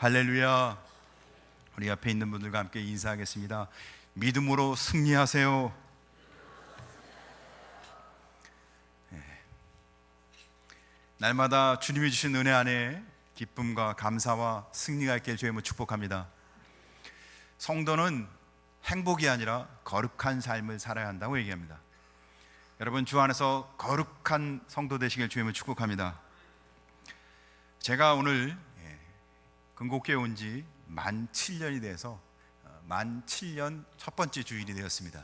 할렐루야. 우리 앞에 있는 분들과 함께 인사하겠습니다. 믿음으로 승리하세요. 날마다 주님이 주신 은혜 안에 기쁨과 감사와 승리가 있게 주님을 축복합니다. 성도는 행복이 아니라 거룩한 삶을 살아야 한다고 얘기합니다. 여러분, 주 안에서 거룩한 성도 되시길 주님을 축복합니다. 제가 오늘 근곡교회 온 지 만 7년이 돼서 만 7년 첫 번째 주일이 되었습니다.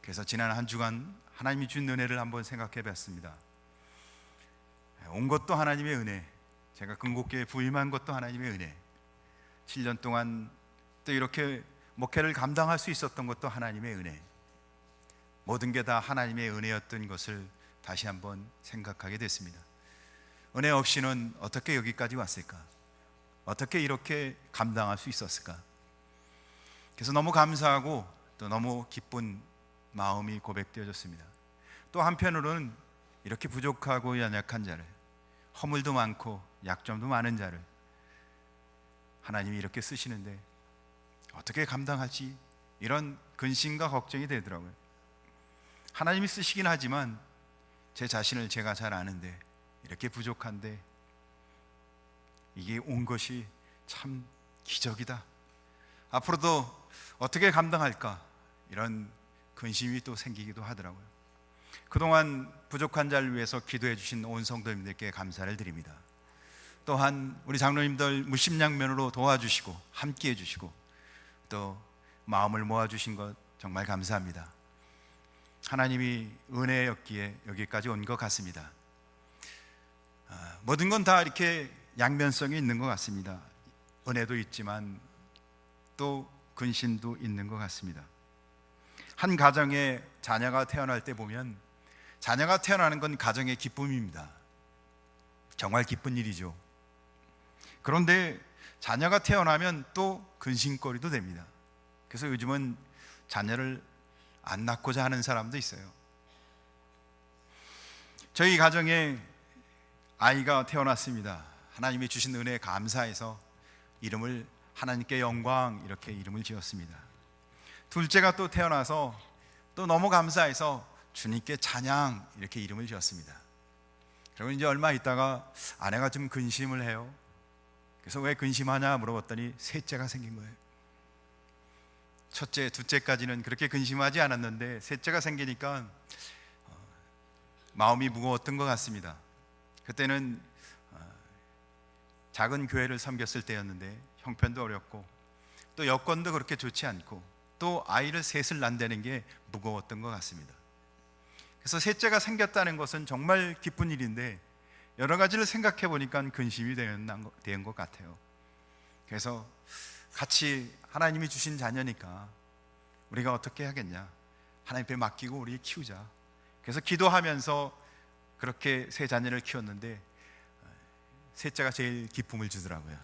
그래서 지난 한 주간 하나님이 준 은혜를 한번 생각해 봤습니다. 온 것도 하나님의 은혜, 제가 근곡교회에 부임한 것도 하나님의 은혜, 7년 동안 또 이렇게 목회를 감당할 수 있었던 것도 하나님의 은혜, 모든 게 다 하나님의 은혜였던 것을 다시 한번 생각하게 됐습니다. 은혜 없이는 어떻게 여기까지 왔을까? 어떻게 이렇게 감당할 수 있었을까? 그래서 너무 감사하고 또 너무 기쁜 마음이 고백되어졌습니다. 또 한편으로는 이렇게 부족하고 연약한 자를, 허물도 많고 약점도 많은 자를 하나님이 이렇게 쓰시는데 어떻게 감당할지 이런 근심과 걱정이 되더라고요. 하나님이 쓰시긴 하지만 제 자신을 제가 잘 아는데 이렇게 부족한데 이게 온 것이 참 기적이다, 앞으로도 어떻게 감당할까, 이런 근심이 또 생기기도 하더라고요. 그동안 부족한 자를 위해서 기도해 주신 온 성도님들께 감사를 드립니다. 또한 우리 장로님들 무심양면으로 도와주시고 함께 해주시고 또 마음을 모아주신 것 정말 감사합니다. 하나님이 은혜였기에 여기까지 온 것 같습니다. 모든 건 다 이렇게 양면성이 있는 것 같습니다. 은혜도 있지만 또 근심도 있는 것 같습니다. 한 가정에 자녀가 태어날 때 보면 자녀가 태어나는 건 가정의 기쁨입니다. 정말 기쁜 일이죠. 그런데 자녀가 태어나면 또 근심거리도 됩니다. 그래서 요즘은 자녀를 안 낳고자 하는 사람도 있어요. 저희 가정에 아이가 태어났습니다. 하나님이 주신 은혜에 감사해서 이름을 하나님께 영광 이렇게 이름을 지었습니다. 둘째가 또 태어나서 또 너무 감사해서 주님께 찬양 이렇게 이름을 지었습니다. 그리고 이제 얼마 있다가 아내가 좀 근심을 해요. 그래서 왜 근심하냐 물어봤더니 셋째가 생긴 거예요. 첫째, 둘째까지는 그렇게 근심하지 않았는데 셋째가 생기니까 마음이 무거웠던 것 같습니다. 그때는 작은 교회를 섬겼을 때였는데 형편도 어렵고 또 여건도 그렇게 좋지 않고 또 아이를 셋을 낳는다는 게 무거웠던 것 같습니다. 그래서 셋째가 생겼다는 것은 정말 기쁜 일인데 여러 가지를 생각해 보니까 근심이 된 것 같아요. 그래서 같이 하나님이 주신 자녀니까 우리가 어떻게 하겠냐, 하나님께 맡기고 우리 키우자. 그래서 기도하면서 그렇게 세 자녀를 키웠는데 셋째가 제일 기쁨을 주더라고요.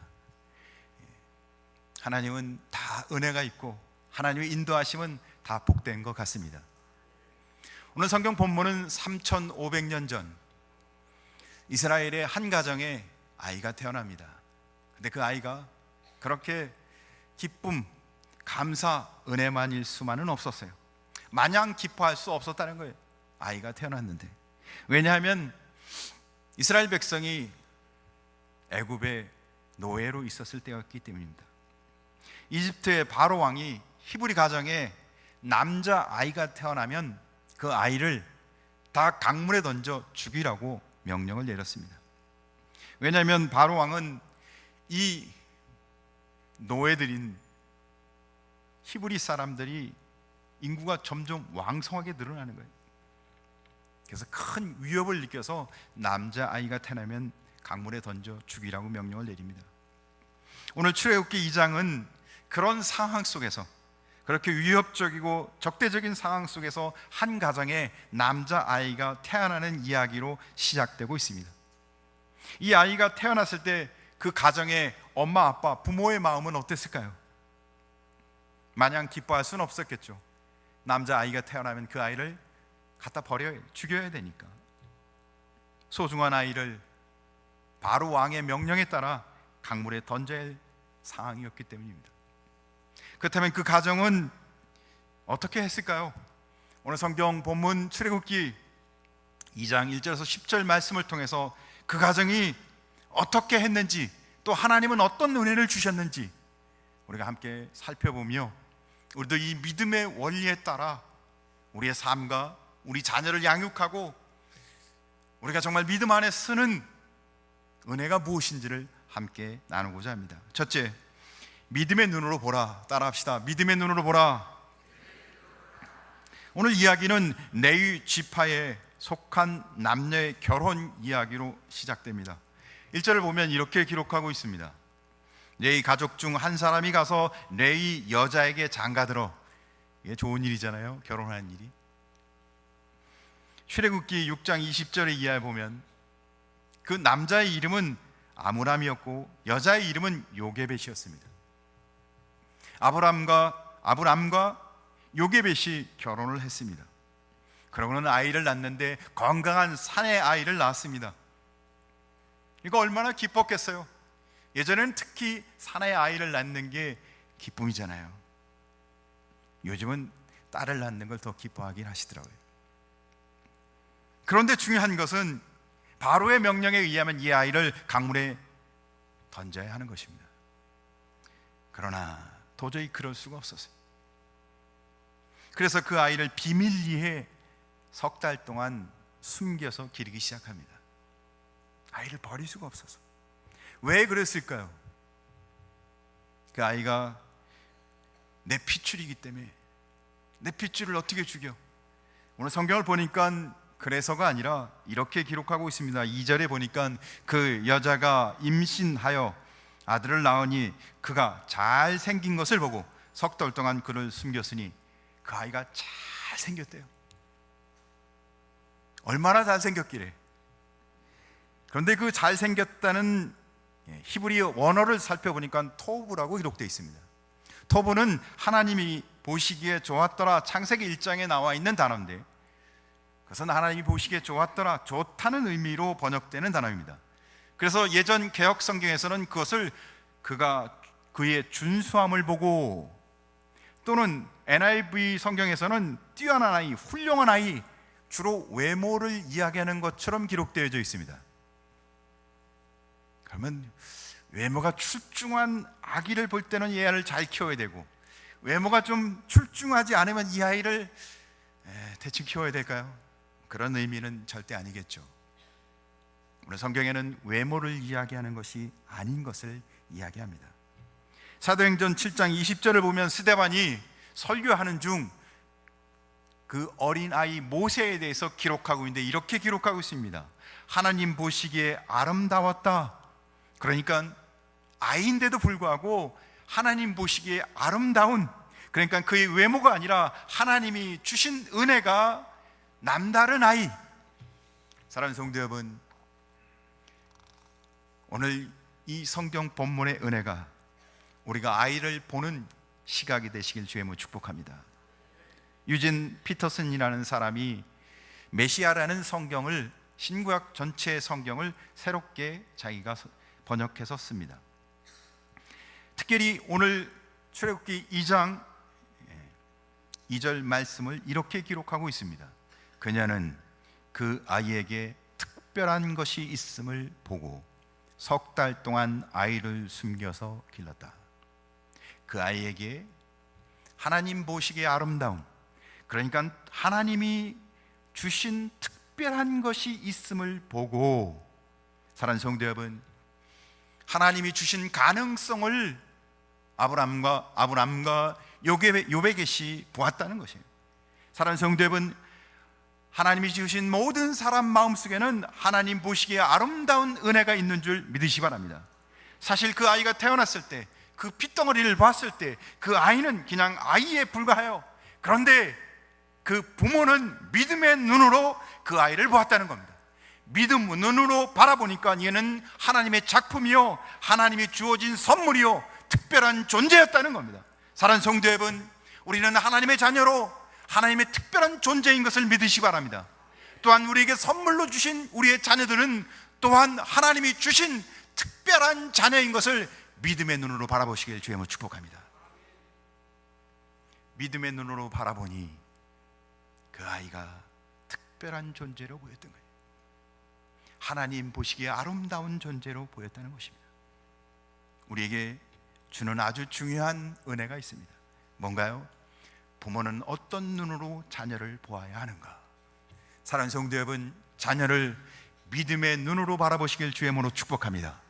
하나님은 다 은혜가 있고 하나님의 인도하심은 다 복된 것 같습니다. 오늘 성경 본문은 3500년 전 이스라엘의 한 가정에 아이가 태어납니다. 근데 그 아이가 그렇게 기쁨, 감사, 은혜만일 수만은 없었어요. 마냥 기뻐할 수 없었다는 거예요. 아이가 태어났는데. 왜냐하면 이스라엘 백성이 애굽의 노예로 있었을 때였기 때문입니다. 이집트의 바로 왕이 히브리 가정에 남자 아이가 태어나면 그 아이를 다 강물에 던져 죽이라고 명령을 내렸습니다. 왜냐하면 바로 왕은 이 노예들인 히브리 사람들이 인구가 점점 왕성하게 늘어나는 거예요. 그래서 큰 위협을 느껴서 남자 아이가 태어나면 강물에 던져 죽이라고 명령을 내립니다. 오늘 출애굽기 2장은 그런 상황 속에서, 그렇게 위협적이고 적대적인 상황 속에서 한 가정에 남자 아이가 태어나는 이야기로 시작되고 있습니다. 이 아이가 태어났을 때 그 가정의 엄마, 아빠, 부모의 마음은 어땠을까요? 마냥 기뻐할 수는 없었겠죠. 남자 아이가 태어나면 그 아이를 갖다 버려야, 죽여야 되니까. 소중한 아이를 바로 왕의 명령에 따라 강물에 던져야 할 상황이었기 때문입니다. 그렇다면 그 가정은 어떻게 했을까요? 오늘 성경 본문 출애굽기 2장 1절에서 10절 말씀을 통해서 그 가정이 어떻게 했는지, 또 하나님은 어떤 은혜를 주셨는지 우리가 함께 살펴보며, 우리도 이 믿음의 원리에 따라 우리의 삶과 우리 자녀를 양육하고 우리가 정말 믿음 안에 쓰는 은혜가 무엇인지를 함께 나누고자 합니다. 첫째, 믿음의 눈으로 보라. 따라합시다. 믿음의 눈으로 보라. 오늘 이야기는 레위 지파에 속한 남녀의 결혼 이야기로 시작됩니다. 1절을 보면 이렇게 기록하고 있습니다. 레위 가족 중 한 사람이 가서 레위 여자에게 장가들어. 이게 좋은 일이잖아요, 결혼하는 일이. 출애굽기 6장 20절의 이하에 보면 그 남자의 이름은 아므람이었고 여자의 이름은 요게벳이었습니다. 아브람과 요게벳이 결혼을 했습니다. 그러고는 아이를 낳는데 건강한 사내 아이를 낳았습니다. 이거 얼마나 기뻤겠어요. 예전에는 특히 사내 아이를 낳는 게 기쁨이잖아요. 요즘은 딸을 낳는 걸 더 기뻐하긴 하시더라고요. 그런데 중요한 것은 바로의 명령에 의하면 이 아이를 강물에 던져야 하는 것입니다. 그러나 도저히 그럴 수가 없었어요. 그래서 그 아이를 비밀리에 석 달 동안 숨겨서 기르기 시작합니다. 아이를 버릴 수가 없어서. 왜 그랬을까요? 그 아이가 내 핏줄이기 때문에. 내 핏줄을 어떻게 죽여? 오늘 성경을 보니까 그래서가 아니라 이렇게 기록하고 있습니다. 2절에 보니까 그 여자가 임신하여 아들을 낳으니 그가 잘생긴 것을 보고 석 달 동안 그를 숨겼으니 그 아이가 잘생겼대요. 얼마나 잘생겼기래. 그런데 그 잘생겼다는 히브리어 원어를 살펴보니까 토브라고 기록되어 있습니다. 토브는 하나님이 보시기에 좋았더라, 창세기 1장에 나와 있는 단어인데, 그것은 하나님이 보시기에 좋았더라, 좋다는 의미로 번역되는 단어입니다. 그래서 예전 개역 성경에서는 그것을 그가 그의 준수함을 보고, 또는 NIV 성경에서는 뛰어난 아이, 훌륭한 아이, 주로 외모를 이야기하는 것처럼 기록되어져 있습니다. 그러면 외모가 출중한 아기를 볼 때는 이 아이를 잘 키워야 되고, 외모가 좀 출중하지 않으면 이 아이를 대충 키워야 될까요? 그런 의미는 절대 아니겠죠. 오늘 성경에는 외모를 이야기하는 것이 아닌 것을 이야기합니다. 사도행전 7장 20절을 보면 스데반이 설교하는 중 그 어린아이 모세에 대해서 기록하고 있는데 이렇게 기록하고 있습니다. 하나님 보시기에 아름다웠다. 그러니까 아이인데도 불구하고 하나님 보시기에 아름다운, 그러니까 그의 외모가 아니라 하나님이 주신 은혜가 남다른 아이. 사랑하는 성도 여러분, 오늘 이 성경 본문의 은혜가 우리가 아이를 보는 시각이 되시길 주의 이름으로 축복합니다. 유진 피터슨이라는 사람이 메시아라는 성경을, 신구약 전체의 성경을 새롭게 자기가 번역해서 씁니다. 특별히 오늘 출애굽기 2장 2절 말씀을 이렇게 기록하고 있습니다. 그녀는 그 아이에게 특별한 것이 있음을 보고 석 달 동안 아이를 숨겨서 길렀다. 그 아이에게 하나님 보시기에 아름다움, 그러니까 하나님이 주신 특별한 것이 있음을 보고, 사랑하는 성도 여러분, 하나님이 주신 가능성을 아브람과 요베겟이 보았다는 것이에요. 사랑하는 성도 여러분, 하나님이 주신 모든 사람 마음속에는 하나님 보시기에 아름다운 은혜가 있는 줄 믿으시기 바랍니다. 사실 그 아이가 태어났을 때, 그 핏덩어리를 봤을 때 그 아이는 그냥 아이에 불과해요. 그런데 그 부모는 믿음의 눈으로 그 아이를 보았다는 겁니다. 믿음 눈으로 바라보니까 얘는 하나님의 작품이요, 하나님이 주어진 선물이요, 특별한 존재였다는 겁니다. 사랑하는 성도 여러분, 우리는 하나님의 자녀로 하나님의 특별한 존재인 것을 믿으시기 바랍니다. 또한 우리에게 선물로 주신 우리의 자녀들은 또한 하나님이 주신 특별한 자녀인 것을 믿음의 눈으로 바라보시길 주의 이름으로 축복합니다. 믿음의 눈으로 바라보니 그 아이가 특별한 존재로 보였던 거예요. 하나님 보시기에 아름다운 존재로 보였다는 것입니다. 우리에게 주는 아주 중요한 은혜가 있습니다. 뭔가요? 부모는 어떤 눈으로 자녀를 보아야 하는가? 사랑하는 성도 여러분, 자녀를 믿음의 눈으로 바라보시길 주의 이름으로 축복합니다.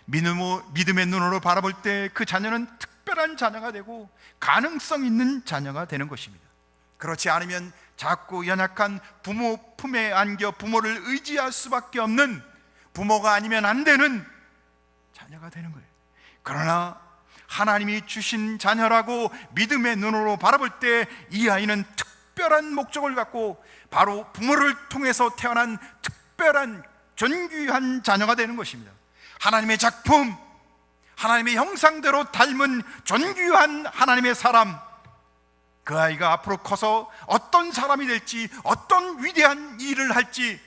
믿음의 눈으로 바라볼 때 그 자녀는 특별한 자녀가 되고 가능성 있는 자녀가 되는 것입니다. 그렇지 않으면 작고 연약한 부모 품에 안겨 부모를 의지할 수밖에 없는, 부모가 아니면 안 되는 자녀가 되는 거예요. 그러나 하나님이 주신 자녀라고 믿음의 눈으로 바라볼 때 이 아이는 특별한 목적을 갖고 바로 부모를 통해서 태어난 특별한 존귀한 자녀가 되는 것입니다. 하나님의 작품, 하나님의 형상대로 닮은 존귀한 하나님의 사람, 그 아이가 앞으로 커서 어떤 사람이 될지, 어떤 위대한 일을 할지,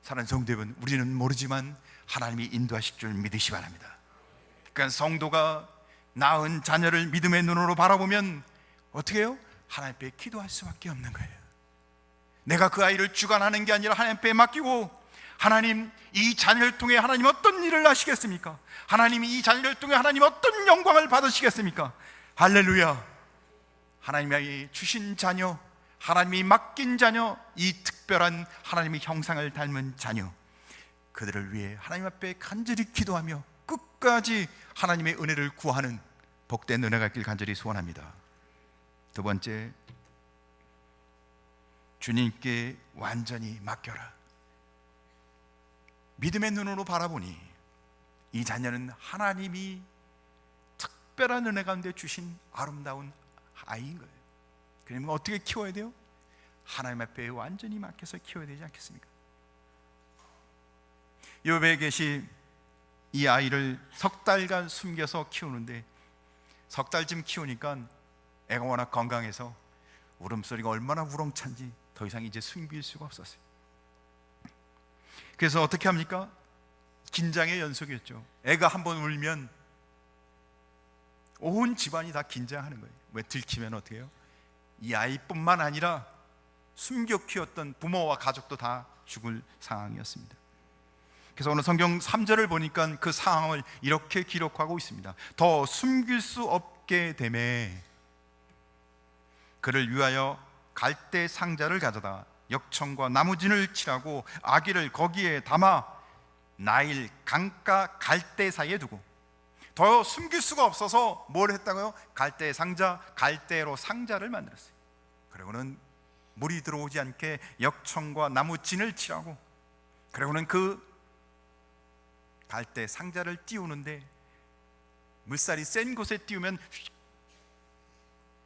사랑하는 성도 여러분, 우리는 모르지만 하나님이 인도하실 줄 믿으시 바랍니다. 그러니까 성도가 낳은 자녀를 믿음의 눈으로 바라보면 어떻게 해요? 하나님 앞에 기도할 수밖에 없는 거예요. 내가 그 아이를 주관하는 게 아니라 하나님 앞에 맡기고, 하나님, 이 자녀를 통해 하나님 어떤 일을 하시겠습니까? 하나님이 이 자녀를 통해 하나님 어떤 영광을 받으시겠습니까? 할렐루야. 하나님이 주신 자녀, 하나님이 맡긴 자녀, 이 특별한 하나님의 형상을 닮은 자녀, 그들을 위해 하나님 앞에 간절히 기도하며 끝까지 하나님의 은혜를 구하는 복된 은혜가 있길 간절히 소원합니다. 두 번째, 주님께 완전히 맡겨라. 믿음의 눈으로 바라보니 이 자녀는 하나님이 특별한 은혜 가운데 주신 아름다운 아이인 거예요. 그러면 어떻게 키워야 돼요? 하나님 앞에 완전히 맡겨서 키워야 되지 않겠습니까? 욥에 계신 이 아이를 석 달간 숨겨서 키우는데, 석 달쯤 키우니까 애가 워낙 건강해서 울음소리가 얼마나 우렁찬지 더 이상 이제 숨길 수가 없었어요. 그래서 어떻게 합니까? 긴장의 연속이었죠. 애가 한번 울면 온 집안이 다 긴장하는 거예요. 왜? 들키면 어떻게 해요? 이 아이뿐만 아니라 숨겨 키웠던 부모와 가족도 다 죽을 상황이었습니다. 그래서 오늘 성경 3절을 보니까 그 상황을 이렇게 기록하고 있습니다. 더 숨길 수 없게 되매 그를 위하여 갈대 상자를 가져다 역청과 나무진을 칠하고 아기를 거기에 담아 나일 강가 갈대 사이에 두고, 더 숨길 수가 없어서 뭘 했다고요? 갈대 상자, 갈대로 상자를 만들었어요. 그리고는 물이 들어오지 않게 역청과 나무진을 칠하고, 그리고는 그 갈대 상자를 띄우는데 물살이 센 곳에 띄우면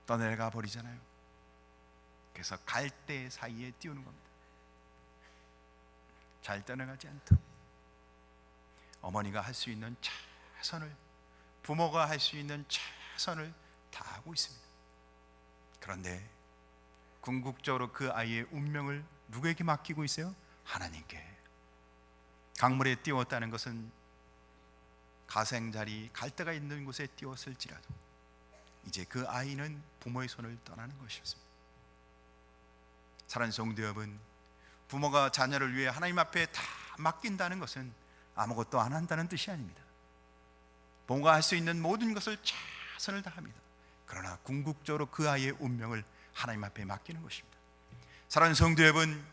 떠내려가 버리잖아요. 그래서 갈대 사이에 띄우는 겁니다. 잘 떠나가지 않도록 어머니가 할 수 있는 최선을, 부모가 할 수 있는 최선을 다하고 있습니다. 그런데 궁극적으로 그 아이의 운명을 누구에게 맡기고 있어요? 하나님께. 강물에 띄웠다는 것은 가생자리, 갈대가 있는 곳에 띄웠을지라도 이제 그 아이는 부모의 손을 떠나는 것이었습니다. 사랑하는 성도 여러분, 부모가 자녀를 위해 하나님 앞에 다 맡긴다는 것은 아무것도 안 한다는 뜻이 아닙니다. 부모가 할 수 있는 모든 것을 최선을 다합니다. 그러나 궁극적으로 그 아이의 운명을 하나님 앞에 맡기는 것입니다. 사랑하는 성도 여러분,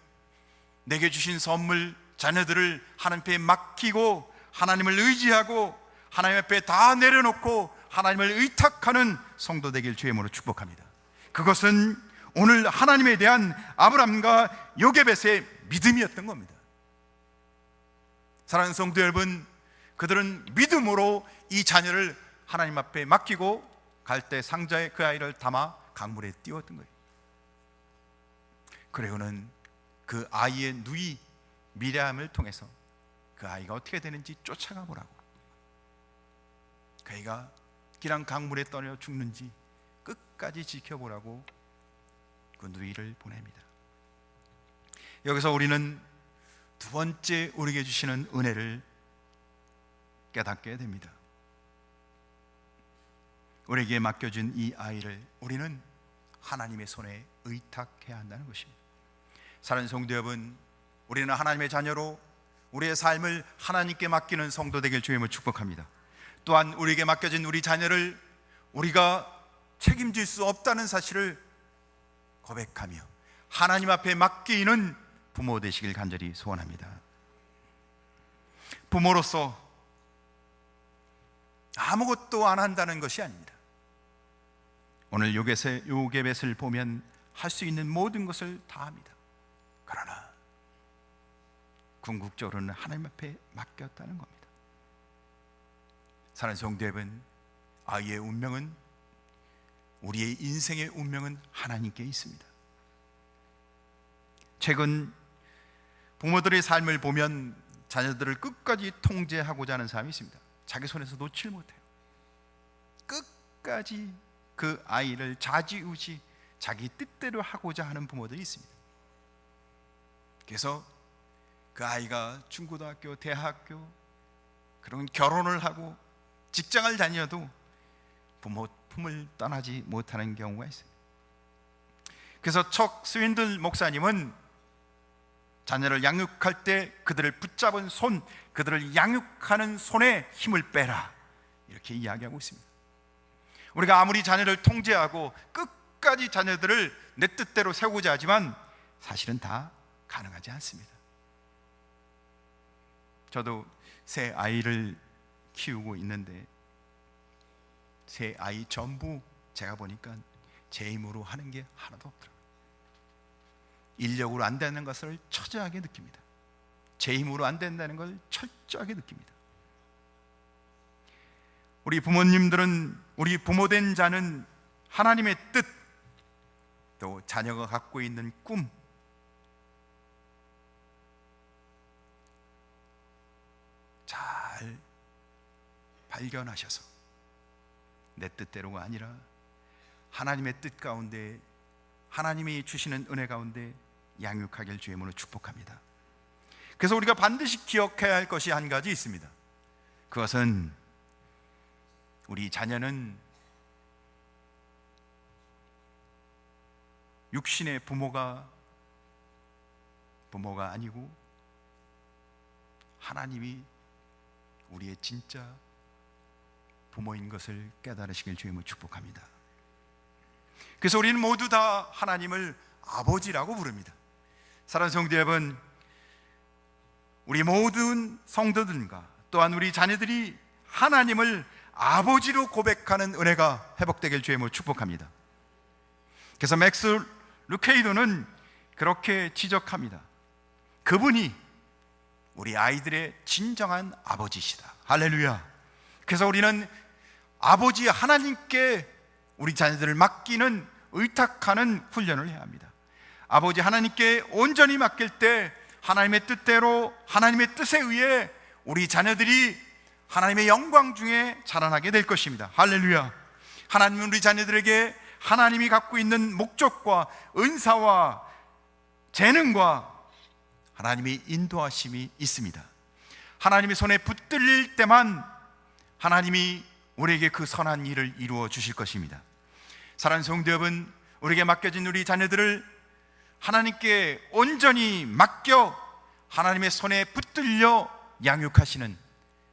내게 주신 선물, 자녀들을 하나님 앞에 맡기고 하나님을 의지하고 하나님 앞에 다 내려놓고 하나님을 의탁하는 성도 되길 주의 이름으로 축복합니다. 그것은 오늘 하나님에 대한 아브람과 요게벳의 믿음이었던 겁니다. 사랑하는 성도 여러분, 그들은 믿음으로 이 자녀를 하나님 앞에 맡기고 갈대 상자에 그 아이를 담아 강물에 띄웠던 거예요. 그리고는 그 아이의 누이 미리암을 통해서 그 아이가 어떻게 되는지 쫓아가 보라고, 그 아이가 기랑 강물에 떨어져 죽는지 끝까지 지켜보라고 그 누이를 보냅니다. 여기서 우리는 두 번째 우리에게 주시는 은혜를 깨닫게 됩니다. 우리에게 맡겨준 이 아이를 우리는 하나님의 손에 의탁해야 한다는 것입니다. 사랑하는 성도 여러분, 우리는 하나님의 자녀로 우리의 삶을 하나님께 맡기는 성도 되길 주님을 축복합니다. 또한 우리에게 맡겨진 우리 자녀를 우리가 책임질 수 없다는 사실을 고백하며 하나님 앞에 맡기는 부모 되시길 간절히 소원합니다. 부모로서 아무것도 안 한다는 것이 아닙니다. 오늘 요게벳을 보면 할 수 있는 모든 것을 다 합니다. 그러나 궁극적으로는 하나님 앞에 맡겼다는 겁니다. 사랑하는 성도 여러분, 아이의 운명은, 우리의 인생의 운명은 하나님께 있습니다. 최근 부모들의 삶을 보면 자녀들을 끝까지 통제하고자 하는 사람이 있습니다. 자기 손에서 놓칠 못해요. 끝까지 그 아이를 좌지우지 자기 뜻대로 하고자 하는 부모들이 있습니다. 그래서 그 아이가 중고등학교, 대학교, 그런 결혼을 하고 직장을 다녀도 부모 품을 떠나지 못하는 경우가 있어요. 그래서 척 스윈들 목사님은 자녀를 양육할 때 그들을 붙잡은 손, 그들을 양육하는 손에 힘을 빼라, 이렇게 이야기하고 있습니다. 우리가 아무리 자녀를 통제하고 끝까지 자녀들을 내 뜻대로 세우고자 하지만 사실은 다 가능하지 않습니다. 저도 새 아이를 키우고 있는데 새 아이 전부 제가 보니까 제 힘으로 하는 게 하나도 없더라고요. 인력으로 안 되는 것을 처절하게 느낍니다. 제 힘으로 안 된다는 걸 철저하게 느낍니다. 우리 부모님들은, 우리 부모된 자는 하나님의 뜻, 또 자녀가 갖고 있는 꿈, 잘 발견하셔서 내 뜻대로가 아니라 하나님의 뜻 가운데, 하나님이 주시는 은혜 가운데 양육하길 주의 이름으로 축복합니다. 그래서 우리가 반드시 기억해야 할 것이 한 가지 있습니다. 그것은 우리 자녀는 육신의 부모가 아니고 하나님이 우리의 진짜 부모인 것을 깨달으시길 주의 이름으로 축복합니다. 그래서 우리는 모두 다 하나님을 아버지라고 부릅니다. 사랑하는 성도 여러분, 우리 모든 성도들과 또한 우리 자녀들이 하나님을 아버지로 고백하는 은혜가 회복되길 주의 이름으로 축복합니다. 그래서 맥스 루케이도는 그렇게 지적합니다. 그분이 우리 아이들의 진정한 아버지시다. 할렐루야. 그래서 우리는 아버지 하나님께 우리 자녀들을 맡기는, 의탁하는 훈련을 해야 합니다. 아버지 하나님께 온전히 맡길 때 하나님의 뜻대로, 하나님의 뜻에 의해 우리 자녀들이 하나님의 영광 중에 자라나게 될 것입니다. 할렐루야. 하나님은 우리 자녀들에게 하나님이 갖고 있는 목적과 은사와 재능과 하나님의 인도하심이 있습니다. 하나님의 손에 붙들릴 때만 하나님이 우리에게 그 선한 일을 이루어 주실 것입니다. 사랑하는 성도 여러분, 우리에게 맡겨진 우리 자녀들을 하나님께 온전히 맡겨 하나님의 손에 붙들려 양육하시는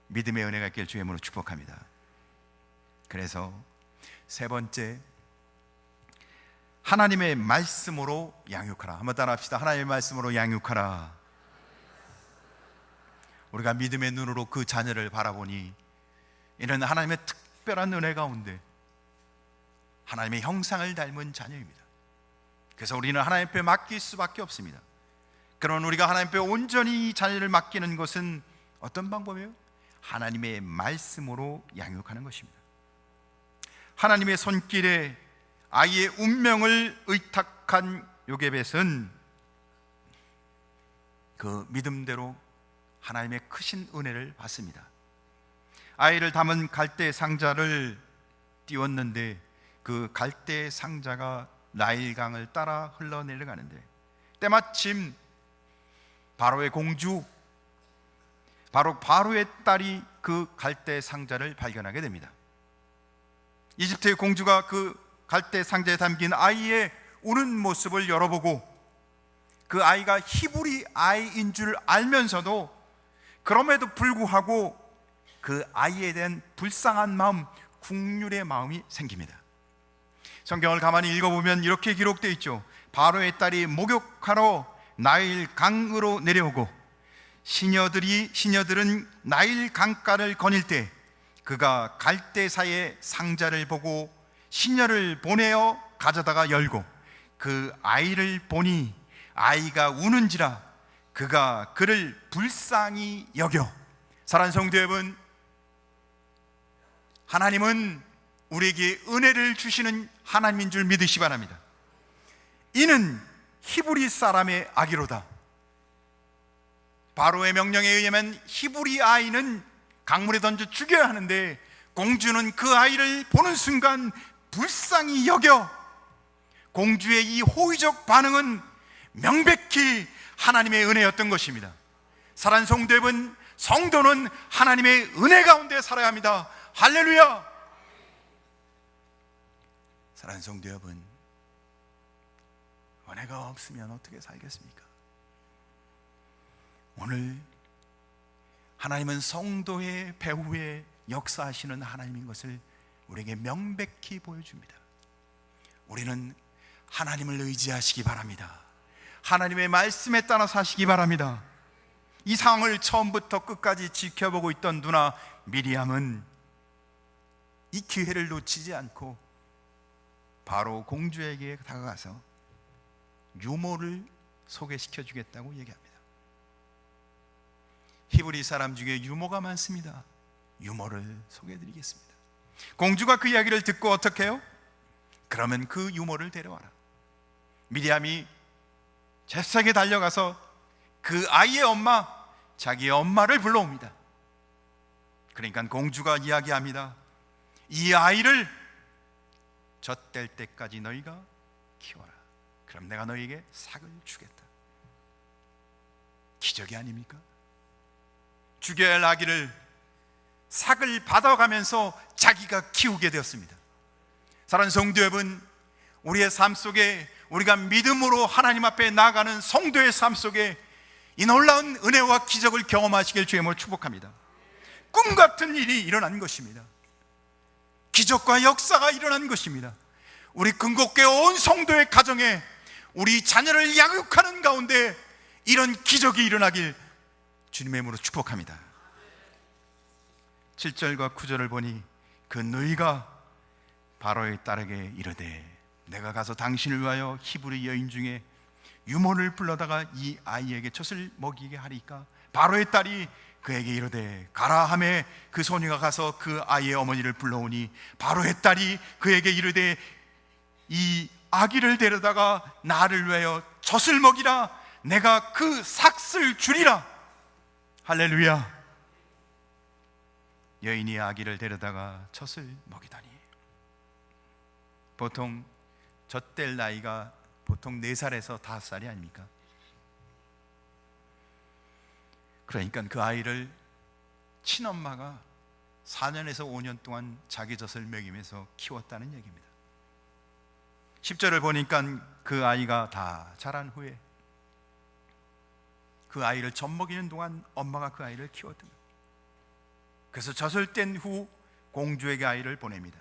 믿음의 은혜가 있길 주의 이름으로 축복합니다. 그래서 세 번째, 하나님의 말씀으로 양육하라. 한번 따라 합시다. 하나님의 말씀으로 양육하라. 우리가 믿음의 눈으로 그 자녀를 바라보니 이는 하나님의 특별한 은혜 가운데 하나님의 형상을 닮은 자녀입니다. 그래서 우리는 하나님 앞에 맡길 수밖에 없습니다. 그런 우리가 하나님 앞에 온전히 자녀를 맡기는 것은 어떤 방법이에요? 하나님의 말씀으로 양육하는 것입니다. 하나님의 손길에 아이의 운명을 의탁한 요게벳은 그 믿음대로 하나님의 크신 은혜를 받습니다. 아이를 담은 갈대 상자를 띄웠는데 그 갈대 상자가 나일강을 따라 흘러내려가는데 때마침 바로의 공주 바로 바로의 딸이 그 갈대 상자를 발견하게 됩니다. 이집트의 공주가 그 갈대 상자에 담긴 아이의 우는 모습을 열어보고 그 아이가 히브리 아이인 줄 알면서도 그럼에도 불구하고 그 아이에 대한 불쌍한 마음, 국률의 마음이 생깁니다. 성경을 가만히 읽어보면 이렇게 기록되어 있죠. 바로의 딸이 목욕하러 나일 강으로 내려오고 시녀들은 나일 강가를 거닐 때 그가 갈대사의 상자를 보고 시녀를 보내어 가져다가 열고 그 아이를 보니 아이가 우는지라 그가 그를 불쌍히 여겨. 사랑하는 성도 여러분, 하나님은 우리에게 은혜를 주시는 하나님인 줄 믿으시기 바랍니다. 이는 히브리 사람의 아기로다. 바로의 명령에 의하면 히브리 아이는 강물에 던져 죽여야 하는데 공주는 그 아이를 보는 순간 불쌍히 여겨. 공주의 이 호의적 반응은 명백히 하나님의 은혜였던 것입니다. 사랑하는 성도 여러분, 성도는 하나님의 은혜 가운데 살아야 합니다. 할렐루야. 사랑하는 성도 여러분, 은혜가 없으면 어떻게 살겠습니까? 오늘 하나님은 성도의 배후에 역사하시는 하나님인 것을 우리에게 명백히 보여줍니다. 우리는 하나님을 의지하시기 바랍니다. 하나님의 말씀에 따라 사시기 바랍니다. 이 상황을 처음부터 끝까지 지켜보고 있던 누나 미리암은 이 기회를 놓치지 않고 바로 공주에게 다가가서 유모를 소개시켜 주겠다고 얘기합니다. 히브리 사람 중에 유모가 많습니다. 유모를 소개해 드리겠습니다. 공주가 그 이야기를 듣고 어떻게 해요? 그러면 그 유모를 데려와라. 미리암이 잽싸게 달려가서 그 아이의 엄마, 자기의 엄마를 불러옵니다. 그러니까 공주가 이야기합니다. 이 아이를 젖될 때까지 너희가 키워라. 그럼 내가 너희에게 삭을 주겠다. 기적이 아닙니까? 죽여야 할 아기를 삭을 받아가면서 자기가 키우게 되었습니다. 사랑하는 성도 여러분, 우리의 삶 속에 우리가 믿음으로 하나님 앞에 나아가는 성도의 삶 속에 이 놀라운 은혜와 기적을 경험하시길 주의 이름으로 축복합니다. 꿈 같은 일이 일어난 것입니다. 기적과 역사가 일어난 것입니다. 우리 근곡교회 온 성도의 가정에 우리 자녀를 양육하는 가운데 이런 기적이 일어나길 주님의 이름으로 축복합니다. 7절과 9절을 보니 그 너희가 바로의 딸에게 이르되 내가 가서 당신을 위하여 히브리 여인 중에 유모를 불러다가 이 아이에게 젖을 먹이게 하리까. 바로의 딸이 그에게 이르되 가라 하매 그 소녀가 가서 그 아이의 어머니를 불러오니 바로의 딸이 그에게 이르되 이 아기를 데려다가 나를 위하여 젖을 먹이라. 내가 그 삭을 주리라. 할렐루야. 여인이 아기를 데려다가 젖을 먹이다니. 보통 젖될 나이가 보통 4살에서 5살이 아닙니까? 그러니까 그 아이를 친엄마가 4년에서 5년 동안 자기 젖을 먹이면서 키웠다는 얘기입니다. 10절을 보니까 그 아이가 다 자란 후에 그 아이를 젖 먹이는 동안 엄마가 그 아이를 키웠던 거예요. 그래서 젖을 뗀 후 공주에게 아이를 보냅니다.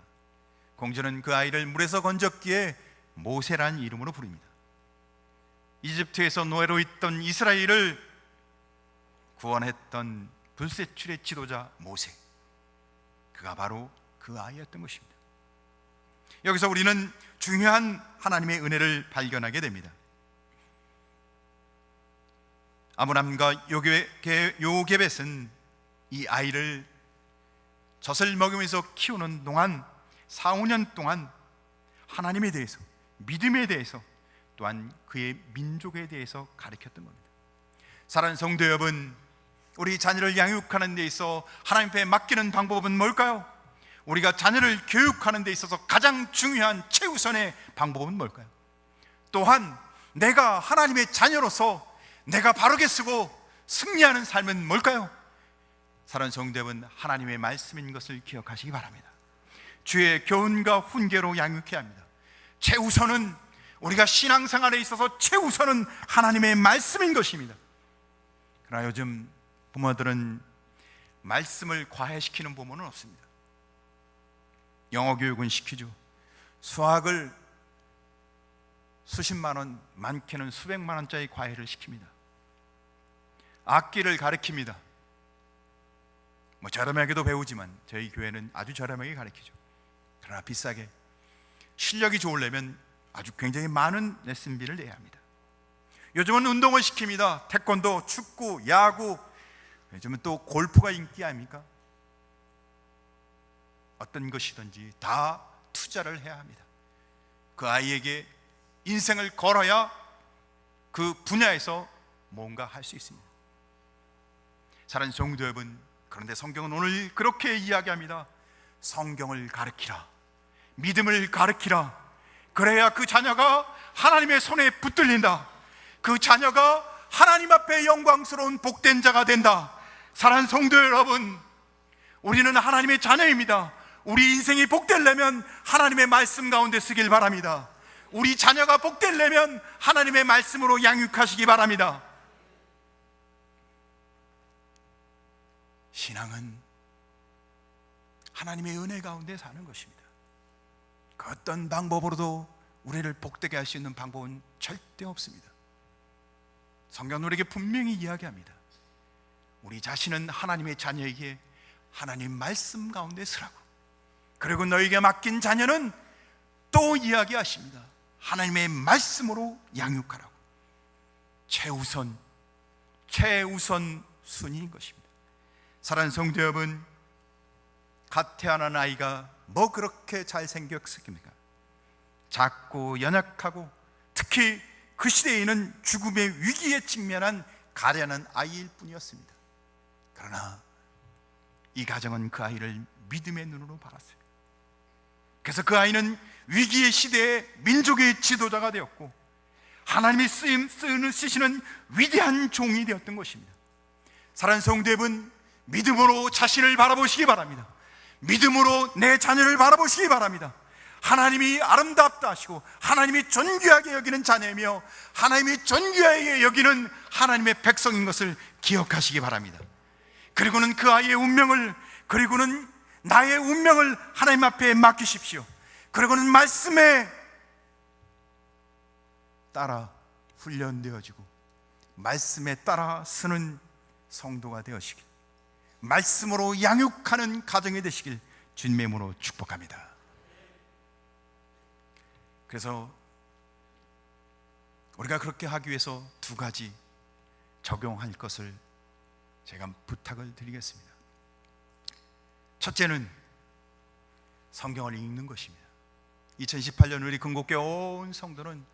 공주는 그 아이를 물에서 건졌기에 모세라는 이름으로 부릅니다. 이집트에서 노예로 있던 이스라엘을 구원했던 불세출의 지도자 모세, 그가 바로 그 아이였던 것입니다. 여기서 우리는 중요한 하나님의 은혜를 발견하게 됩니다. 아므람과 요게벳은 이 아이를 젖을 먹으면서 키우는 동안 4, 5년 동안 하나님에 대해서, 믿음에 대해서, 또한 그의 민족에 대해서 가르쳤던 겁니다. 사랑하는 성도 여러분, 우리 자녀를 양육하는 데 있어 하나님 앞에 맡기는 방법은 뭘까요? 우리가 자녀를 교육하는 데 있어서 가장 중요한 최우선의 방법은 뭘까요? 또한 내가 하나님의 자녀로서 내가 바르게 쓰고 승리하는 삶은 뭘까요? 사랑하는 성도 여러분, 하나님의 말씀인 것을 기억하시기 바랍니다. 주의 교훈과 훈계로 양육해야 합니다. 최우선은, 우리가 신앙생활에 있어서 최우선은 하나님의 말씀인 것입니다. 그러나 요즘 부모들은 말씀을 과외시키는 부모는 없습니다. 영어 교육은 시키죠. 수학을 수십만 원, 많게는 수백만 원짜리 과외를 시킵니다. 악기를 가르칩니다. 저렴하게도 배우지만 저희 교회는 아주 저렴하게 가르치죠. 그러나 비싸게, 실력이 좋으려면 아주 굉장히 많은 레슨비를 내야 합니다. 요즘은 운동을 시킵니다. 태권도, 축구, 야구, 요즘은 또 골프가 인기 아닙니까? 어떤 것이든지 다 투자를 해야 합니다. 그 아이에게 인생을 걸어야 그 분야에서 뭔가 할 수 있습니다. 사랑하는 성도 여러분, 그런데 성경은 오늘 그렇게 이야기합니다. 성경을 가르치라, 믿음을 가르치라. 그래야 그 자녀가 하나님의 손에 붙들린다. 그 자녀가 하나님 앞에 영광스러운 복된 자가 된다. 사랑하는 성도 여러분, 우리는 하나님의 자녀입니다. 우리 인생이 복되려면 하나님의 말씀 가운데 쓰길 바랍니다. 우리 자녀가 복되려면 하나님의 말씀으로 양육하시기 바랍니다. 신앙은 하나님의 은혜 가운데 사는 것입니다. 그 어떤 방법으로도 우리를 복되게 할 수 있는 방법은 절대 없습니다. 성경은 우리에게 분명히 이야기합니다. 우리 자신은 하나님의 자녀에게 하나님 말씀 가운데 서라고, 그리고 너에게 맡긴 자녀는 또 이야기하십니다. 하나님의 말씀으로 양육하라고. 최우선 순위인 것입니다. 사랑하는 성도 여러분, 갓 태어난 아이가 뭐 그렇게 잘생겼습니까? 작고 연약하고 특히 그 시대에는 죽음의 위기에 직면한 가련한 아이일 뿐이었습니다. 그러나 이 가정은 그 아이를 믿음의 눈으로 바랐어요. 그래서 그 아이는 위기의 시대에 민족의 지도자가 되었고 하나님이 쓰시는 위대한 종이 되었던 것입니다. 사랑하는 성도 여러분, 믿음으로 자신을 바라보시기 바랍니다. 믿음으로 내 자녀를 바라보시기 바랍니다. 하나님이 아름답다 하시고 하나님이 존귀하게 여기는 자녀이며 하나님이 존귀하게 여기는 하나님의 백성인 것을 기억하시기 바랍니다. 그리고는 그 아이의 운명을, 그리고는 나의 운명을 하나님 앞에 맡기십시오. 그리고는 말씀에 따라 훈련되어지고 말씀에 따라 쓰는 성도가 되어시길, 말씀으로 양육하는 가정이 되시길 주님의 이름으로 축복합니다. 그래서 우리가 그렇게 하기 위해서 두 가지 적용할 것을 제가 부탁을 드리겠습니다. 첫째는 성경을 읽는 것입니다. 2018년 우리 금곡교회 온 성도는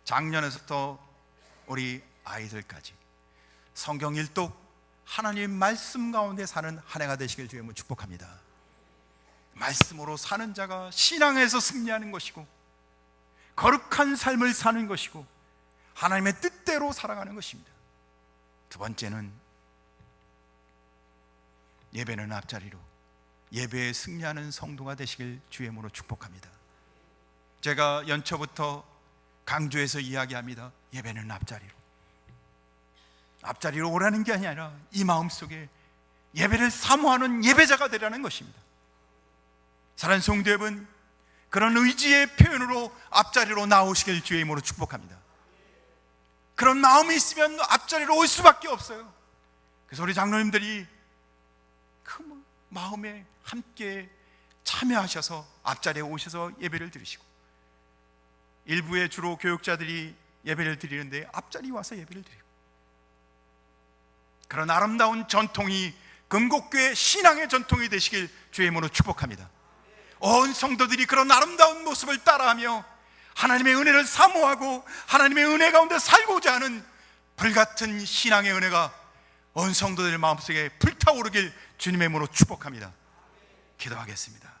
작년에서부터 우리 아이들까지 성경 일독, 하나님의 말씀 가운데 사는 한 해가 되시길 주님은 축복합니다. 말씀으로 사는 자가 신앙에서 승리하는 것이고 거룩한 삶을 사는 것이고 하나님의 뜻대로 살아가는 것입니다. 두 번째는 예배는 앞자리로, 예배에 승리하는 성도가 되시길 주의 이름으로 축복합니다. 제가 연초부터 강조해서 이야기합니다. 예배는 앞자리로 오라는 게 아니라 이 마음속에 예배를 사모하는 예배자가 되라는 것입니다. 사랑하는 성도 여러분, 그런 의지의 표현으로 앞자리로 나오시길 주의 이름으로 축복합니다. 그런 마음이 있으면 앞자리로 올 수밖에 없어요. 그래서 우리 장로님들이 그 마음에 함께 참여하셔서 앞자리에 오셔서 예배를 드리시고, 일부에 주로 교육자들이 예배를 드리는데 앞자리 와서 예배를 드리고, 그런 아름다운 전통이 금곡교회 신앙의 전통이 되시길 주의 이름으로 축복합니다. 온 성도들이 그런 아름다운 모습을 따라하며 하나님의 은혜를 사모하고 하나님의 은혜 가운데 살고자 하는 불같은 신앙의 은혜가 온 성도들의 마음속에 불타오르길 주님의 이름으로 축복합니다. 기도하겠습니다.